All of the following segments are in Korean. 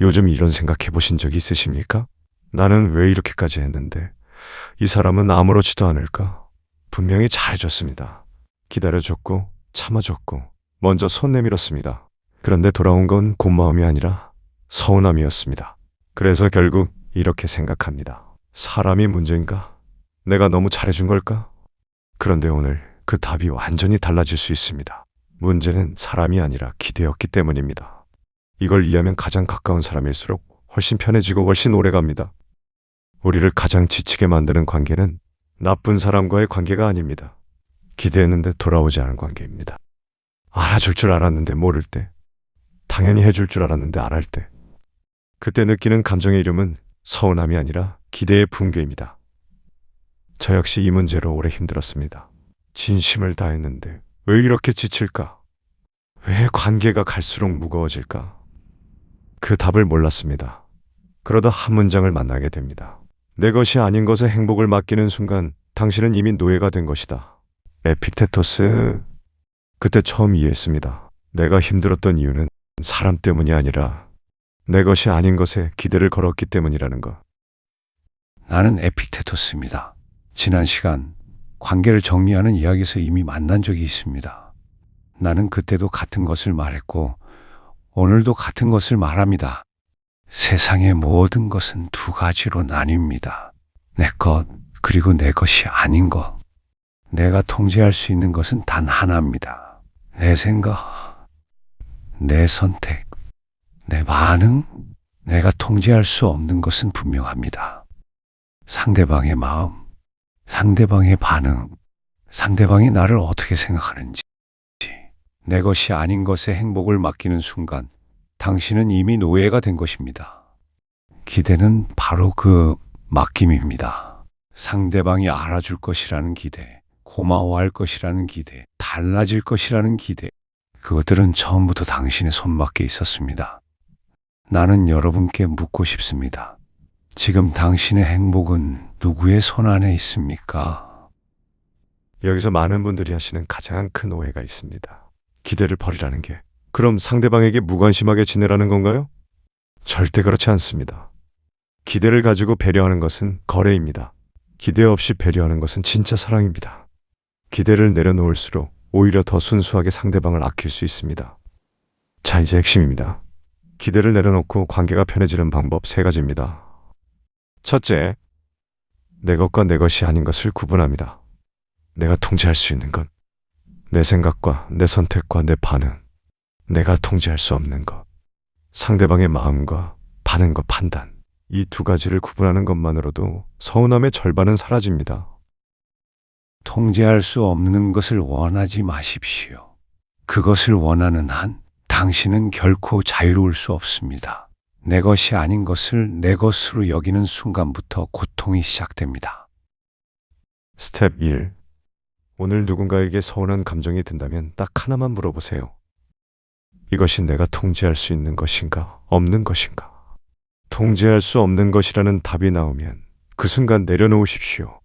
요즘 이런 생각해 보신 적 있으십니까? 나는 왜 이렇게까지 했는데 이 사람은 아무렇지도 않을까? 분명히 잘해줬습니다. 기다려줬고 참아줬고 먼저 손 내밀었습니다. 그런데 돌아온 건 고마움이 아니라 서운함이었습니다. 그래서 결국 이렇게 생각합니다. 사람이 문제인가? 내가 너무 잘해준 걸까? 그런데 오늘 그 답이 완전히 달라질 수 있습니다. 문제는 사람이 아니라 기대였기 때문입니다. 이걸 이해하면 가장 가까운 사람일수록 훨씬 편해지고 훨씬 오래갑니다. 우리를 가장 지치게 만드는 관계는 나쁜 사람과의 관계가 아닙니다. 기대했는데 돌아오지 않은 관계입니다. 알아줄 줄 알았는데 모를 때, 당연히 해줄 줄 알았는데 안 할 때, 그때 느끼는 감정의 이름은 서운함이 아니라 기대의 붕괴입니다. 저 역시 이 문제로 오래 힘들었습니다. 진심을 다했는데 왜 이렇게 지칠까? 왜 관계가 갈수록 무거워질까? 그 답을 몰랐습니다. 그러다 한 문장을 만나게 됩니다. 내 것이 아닌 것에 행복을 맡기는 순간 당신은 이미 노예가 된 것이다. 에픽테토스. 그때 처음 이해했습니다. 내가 힘들었던 이유는 사람 때문이 아니라 내 것이 아닌 것에 기대를 걸었기 때문이라는 것. 나는 에픽테토스입니다. 지난 시간 관계를 정리하는 이야기에서 이미 만난 적이 있습니다. 나는 그때도 같은 것을 말했고 오늘도 같은 것을 말합니다. 세상의 모든 것은 두 가지로 나뉩니다. 내 것, 그리고 내 것이 아닌 것. 내가 통제할 수 있는 것은 단 하나입니다. 내 생각, 내 선택, 내 반응. 내가 통제할 수 없는 것은 분명합니다. 상대방의 마음, 상대방의 반응, 상대방이 나를 어떻게 생각하는지. 내 것이 아닌 것에 행복을 맡기는 순간 당신은 이미 노예가 된 것입니다. 기대는 바로 그 맡김입니다. 상대방이 알아줄 것이라는 기대, 고마워할 것이라는 기대, 달라질 것이라는 기대. 그것들은 처음부터 당신의 손밖에 있었습니다. 나는 여러분께 묻고 싶습니다. 지금 당신의 행복은 누구의 손 안에 있습니까? 여기서 많은 분들이 하시는 가장 큰 오해가 있습니다. 기대를 버리라는 게 그럼 상대방에게 무관심하게 지내라는 건가요? 절대 그렇지 않습니다. 기대를 가지고 배려하는 것은 거래입니다. 기대 없이 배려하는 것은 진짜 사랑입니다. 기대를 내려놓을수록 오히려 더 순수하게 상대방을 아낄 수 있습니다. 자, 이제 핵심입니다. 기대를 내려놓고 관계가 편해지는 방법 3가지입니다. 첫째, 내 것과 내 것이 아닌 것을 구분합니다. 내가 통제할 수 있는 것, 내 생각과 내 선택과 내 반응, 내가 통제할 수 없는 것, 상대방의 마음과 반응과 판단, 이 2가지를 구분하는 것만으로도 서운함의 절반은 사라집니다. 통제할 수 없는 것을 원하지 마십시오. 그것을 원하는 한 당신은 결코 자유로울 수 없습니다. 내 것이 아닌 것을 내 것으로 여기는 순간부터 고통이 시작됩니다. 스텝 1. 오늘 누군가에게 서운한 감정이 든다면 딱 하나만 물어보세요. 이것이 내가 통제할 수 있는 것인가, 없는 것인가? 통제할 수 없는 것이라는 답이 나오면 그 순간 내려놓으십시오.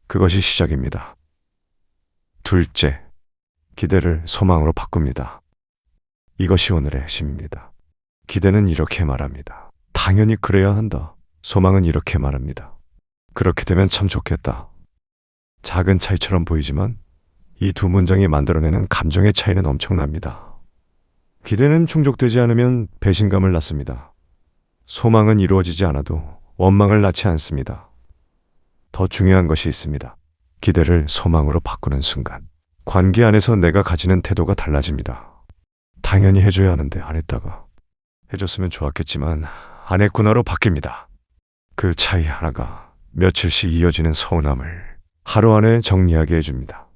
그것이 시작입니다. 둘째, 기대를 소망으로 바꿉니다. 이것이 오늘의 핵심입니다. 기대는 이렇게 말합니다. 당연히 그래야 한다. 소망은 이렇게 말합니다. 그렇게 되면 참 좋겠다. 작은 차이처럼 보이지만 이 2 문장이 만들어내는 감정의 차이는 엄청납니다. 기대는 충족되지 않으면 배신감을 낳습니다. 소망은 이루어지지 않아도 원망을 낳지 않습니다. 더 중요한 것이 있습니다. 기대를 소망으로 바꾸는 순간 관계 안에서 내가 가지는 태도가 달라집니다. 당연히 해줘야 하는데 안 했다가 해줬으면 좋았겠지만 안 했구나로 바뀝니다. 그 차이 하나가 며칠씩 이어지는 서운함을 하루 안에 정리하게 해줍니다.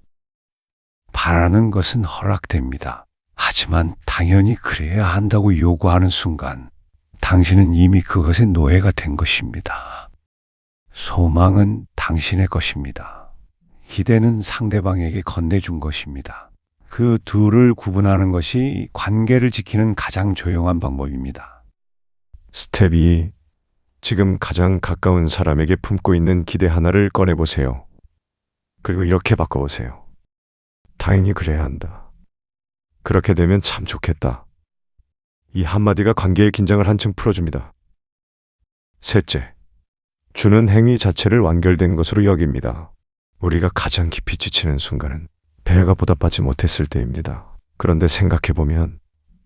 바라는 것은 허락됩니다. 하지만 당연히 그래야 한다고 요구하는 순간 당신은 이미 그것의 노예가 된 것입니다. 소망은 당신의 것입니다. 기대는 상대방에게 건네준 것입니다. 그 둘을 구분하는 것이 관계를 지키는 가장 조용한 방법입니다. 스텝 2. 지금 가장 가까운 사람에게 품고 있는 기대 하나를 꺼내보세요. 그리고 이렇게 바꿔보세요. 당연히 그래야 한다. 그렇게 되면 참 좋겠다. 이 한마디가 관계의 긴장을 한층 풀어줍니다. 셋째, 주는 행위 자체를 완결된 것으로 여깁니다. 우리가 가장 깊이 지치는 순간은 배려가 보답받지 못했을 때입니다. 그런데 생각해보면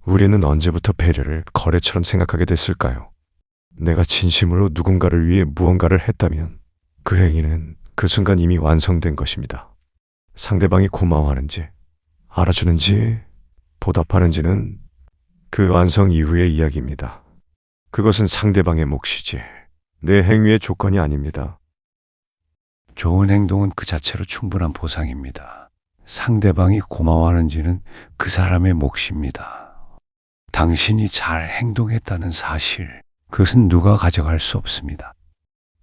우리는 언제부터 배려를 거래처럼 생각하게 됐을까요? 내가 진심으로 누군가를 위해 무언가를 했다면 그 행위는 그 순간 이미 완성된 것입니다. 상대방이 고마워하는지, 알아주는지, 보답하는지는 그 완성 이후의 이야기입니다. 그것은 상대방의 몫이지 내 행위의 조건이 아닙니다. 좋은 행동은 그 자체로 충분한 보상입니다. 상대방이 고마워하는지는 그 사람의 몫입니다. 당신이 잘 행동했다는 사실, 그것은 누가 가져갈 수 없습니다.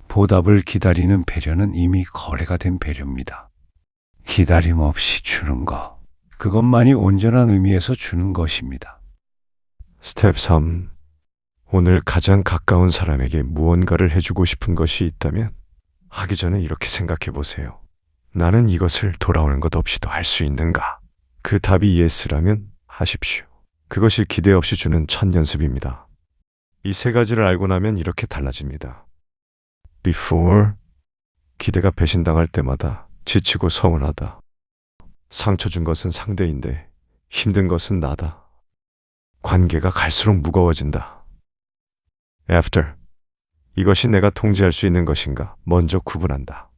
보답을 기다리는 배려는 이미 거래가 된 배려입니다. 기다림 없이 주는 것, 그것만이 온전한 의미에서 주는 것입니다. 스텝 3. 오늘 가장 가까운 사람에게 무언가를 해주고 싶은 것이 있다면 하기 전에 이렇게 생각해 보세요. 나는 이것을 돌아오는 것 없이도 할 수 있는가? 그 답이 예스라면 하십시오. 그것이 기대 없이 주는 첫 연습입니다. 이 세 가지를 알고 나면 이렇게 달라집니다. Before, 기대가 배신당할 때마다 지치고 서운하다. 상처 준 것은 상대인데 힘든 것은 나다. 관계가 갈수록 무거워진다. After, 이것이 내가 통제할 수 있는 것인가 먼저 구분한다.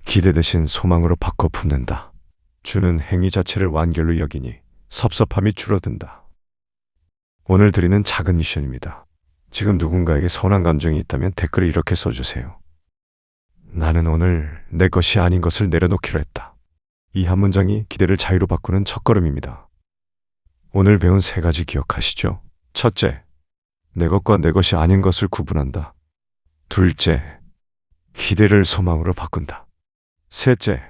기대 대신 소망으로 바꿔 품는다. 주는 행위 자체를 완결로 여기니 섭섭함이 줄어든다. 오늘 드리는 작은 미션입니다. 지금 누군가에게 서운한 감정이 있다면 댓글에 이렇게 써주세요. 나는 오늘 내 것이 아닌 것을 내려놓기로 했다. 이 한 문장이 기대를 자유로 바꾸는 첫걸음입니다. 오늘 배운 세 가지 기억하시죠? 첫째, 내 것과 내 것이 아닌 것을 구분한다. 둘째, 기대를 소망으로 바꾼다. 셋째,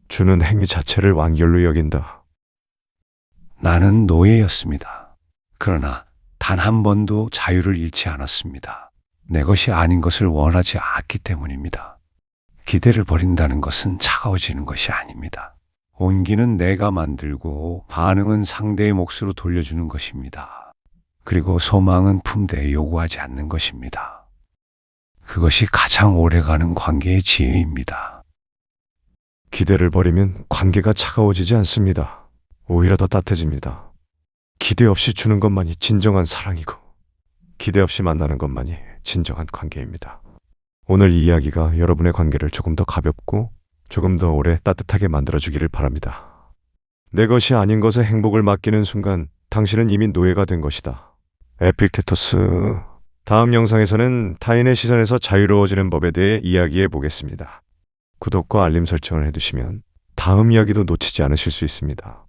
주는 행위 자체를 완결로 여긴다. 나는 노예였습니다. 그러나 단 한 번도 자유를 잃지 않았습니다. 내 것이 아닌 것을 원하지 않기 때문입니다. 기대를 버린다는 것은 차가워지는 것이 아닙니다. 온기는 내가 만들고 반응은 상대의 몫으로 돌려주는 것입니다. 그리고 소망은 품대에 요구하지 않는 것입니다. 그것이 가장 오래가는 관계의 지혜입니다. 기대를 버리면 관계가 차가워지지 않습니다. 오히려 더 따뜻해집니다. 기대 없이 주는 것만이 진정한 사랑이고 기대 없이 만나는 것만이 진정한 관계입니다. 오늘 이 이야기가 여러분의 관계를 조금 더 가볍고 조금 더 오래 따뜻하게 만들어주기를 바랍니다. 내 것이 아닌 것에 행복을 맡기는 순간 당신은 이미 노예가 된 것이다. 에픽테토스. 다음 영상에서는 타인의 시선에서 자유로워지는 법에 대해 이야기해 보겠습니다. 구독과 알림 설정을 해두시면 다음 이야기도 놓치지 않으실 수 있습니다.